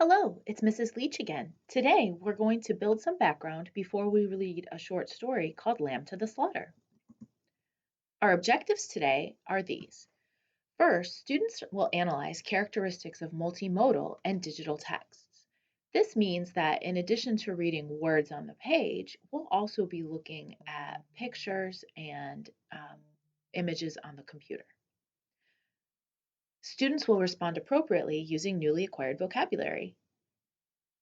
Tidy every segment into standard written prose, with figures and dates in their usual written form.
Hello, it's Mrs. Leach again. Today, we're going to build some background before we read a short story called Lamb to the Slaughter. Our objectives today are these. First, students will analyze characteristics of multimodal and digital texts. This means that in addition to reading words on the page, we'll also be looking at pictures and images on the computer. Students will respond appropriately using newly acquired vocabulary.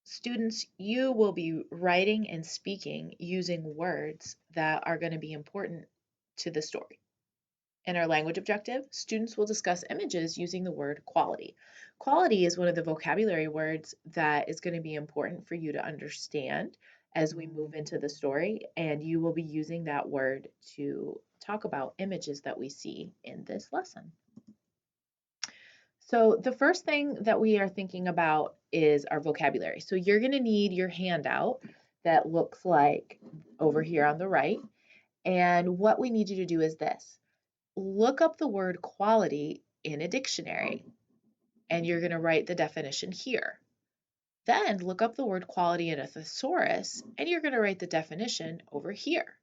Students, you will be writing and speaking using words that are going to be important to the story. In our language objective, students will discuss images using the word quality. Quality is one of the vocabulary words that is going to be important for you to understand as we move into the story, and you will be using that word to talk about images that we see in this lesson. So the first thing that we are thinking about is our vocabulary. So you're going to need your handout that looks like over here on the right. And what we need you to do is this. Look up the word quality in a dictionary, and you're going to write the definition here. Then look up the word quality in a thesaurus, and you're going to write the definition over here.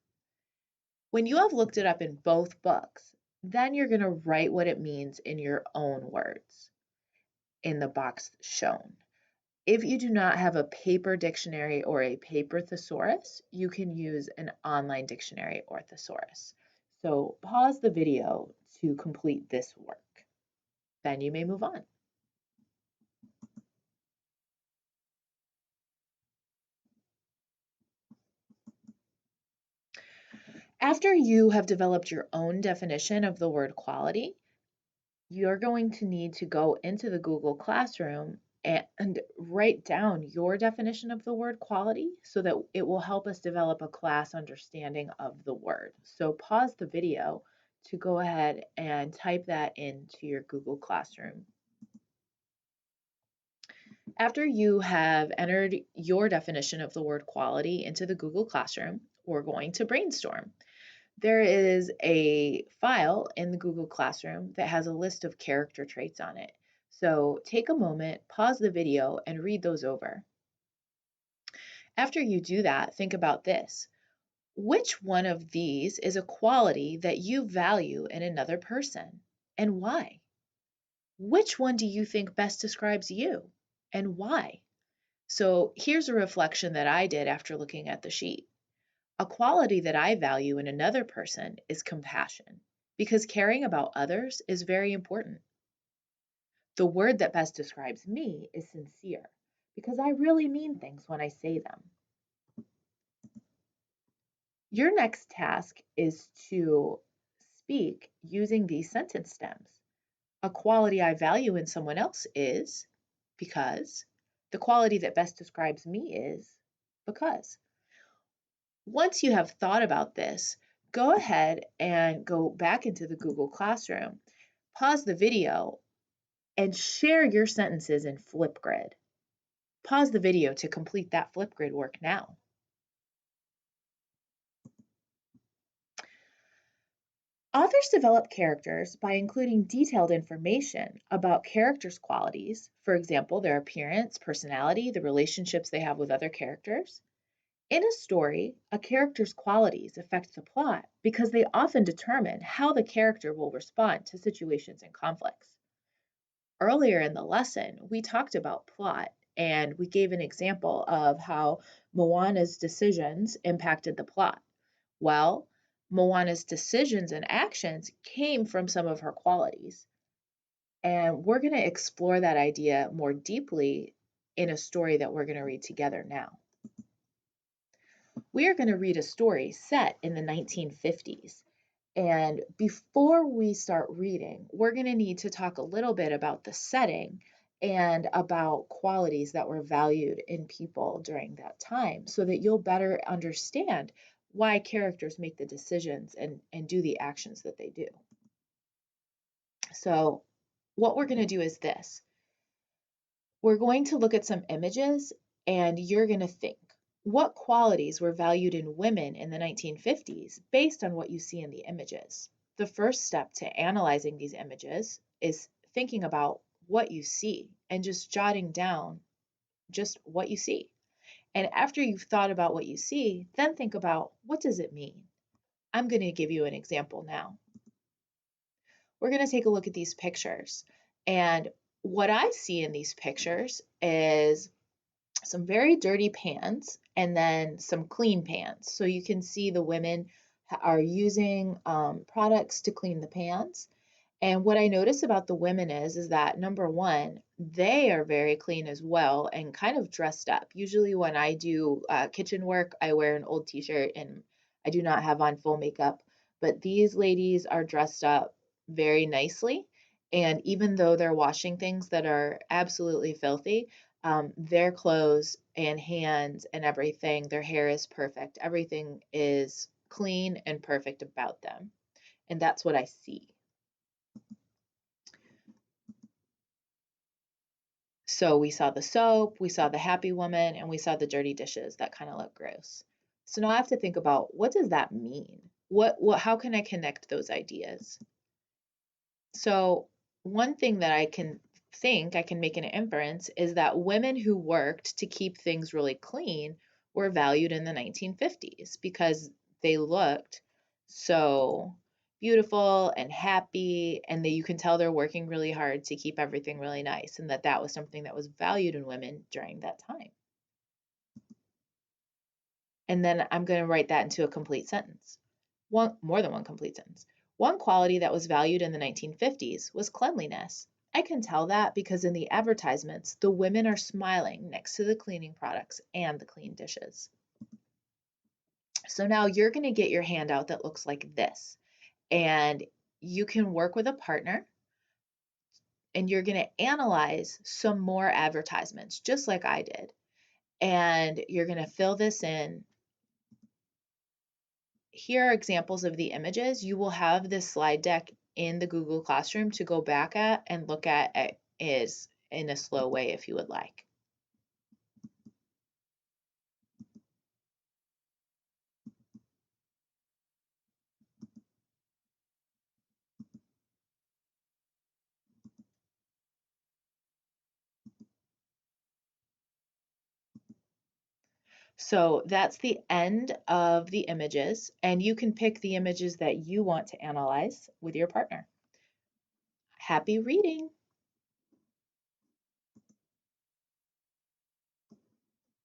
When you have looked it up in both books, then you're going to write what it means in your own words in the box shown. If you do not have a paper dictionary or a paper thesaurus, you can use an online dictionary or thesaurus. So pause the video to complete this work. Then you may move on. After you have developed your own definition of the word quality, you're going to need to go into the Google Classroom and write down your definition of the word quality so that it will help us develop a class understanding of the word. So pause the video to go ahead and type that into your Google Classroom. After you have entered your definition of the word quality into the Google Classroom, we're going to brainstorm. There is a file in the Google Classroom that has a list of character traits on it. So take a moment, pause the video, and read those over. After you do that, think about this. Which one of these is a quality that you value in another person, and why? Which one do you think best describes you, and why? So here's a reflection that I did after looking at the sheet. A quality that I value in another person is compassion, because caring about others is very important. The word that best describes me is sincere, because I really mean things when I say them. Your next task is to speak using these sentence stems. A quality I value in someone else is because. The quality that best describes me is because. Once you have thought about this, go ahead and go back into the Google Classroom, pause the video, and share your sentences in Flipgrid. Pause the video to complete that Flipgrid work now. Authors develop characters by including detailed information about characters' qualities, for example, their appearance, personality, the relationships they have with other characters. In a story, a character's qualities affect the plot because they often determine how the character will respond to situations and conflicts. Earlier in the lesson, we talked about plot and we gave an example of how Moana's decisions impacted the plot. Well, Moana's decisions and actions came from some of her qualities. And we're going to explore that idea more deeply in a story that we're going to read together now. We are going to read a story set in the 1950s. And before we start reading, we're going to need to talk a little bit about the setting and about qualities that were valued in people during that time so that you'll better understand why characters make the decisions and do the actions that they do. So what we're going to do is this. We're going to look at some images and you're going to think, what qualities were valued in women in the 1950s based on what you see in the images? The first step to analyzing these images is thinking about what you see and just jotting down just what you see. And after you've thought about what you see, then think about, what does it mean? I'm going to give you an example now. We're going to take a look at these pictures. And what I see in these pictures is some very dirty pans and then some clean pans. So you can see the women are using products to clean the pans. And what I notice about the women is that number one, they are very clean as well and kind of dressed up. Usually, when I do kitchen work, I wear an old t-shirt and I do not have on full makeup. But these ladies are dressed up very nicely. And even though they're washing things that are absolutely filthy, their clothes and hands and everything, their hair is perfect. Everything is clean and perfect about them. And that's what I see. So we saw the soap, we saw the happy woman, and we saw the dirty dishes that kind of look gross. So now I have to think about, what does that mean? How can I connect those ideas? So one thing that I can make an inference is that women who worked to keep things really clean were valued in the 1950s because they looked so beautiful and happy, and that you can tell they're working really hard to keep everything really nice, and that was something that was valued in women during that time. And then I'm going to write that into a complete sentence. More than one complete sentence. One quality that was valued in the 1950s was cleanliness. I can tell that because in the advertisements, the women are smiling next to the cleaning products and the clean dishes. So now you're going to get your handout that looks like this. And you can work with a partner and you're going to analyze some more advertisements, just like I did. And you're going to fill this in. Here are examples of the images. You will have this slide deck in the Google Classroom to go back at and look at it is in a slow way if you would like. So that's the end of the images, and you can pick the images that you want to analyze with your partner. Happy reading!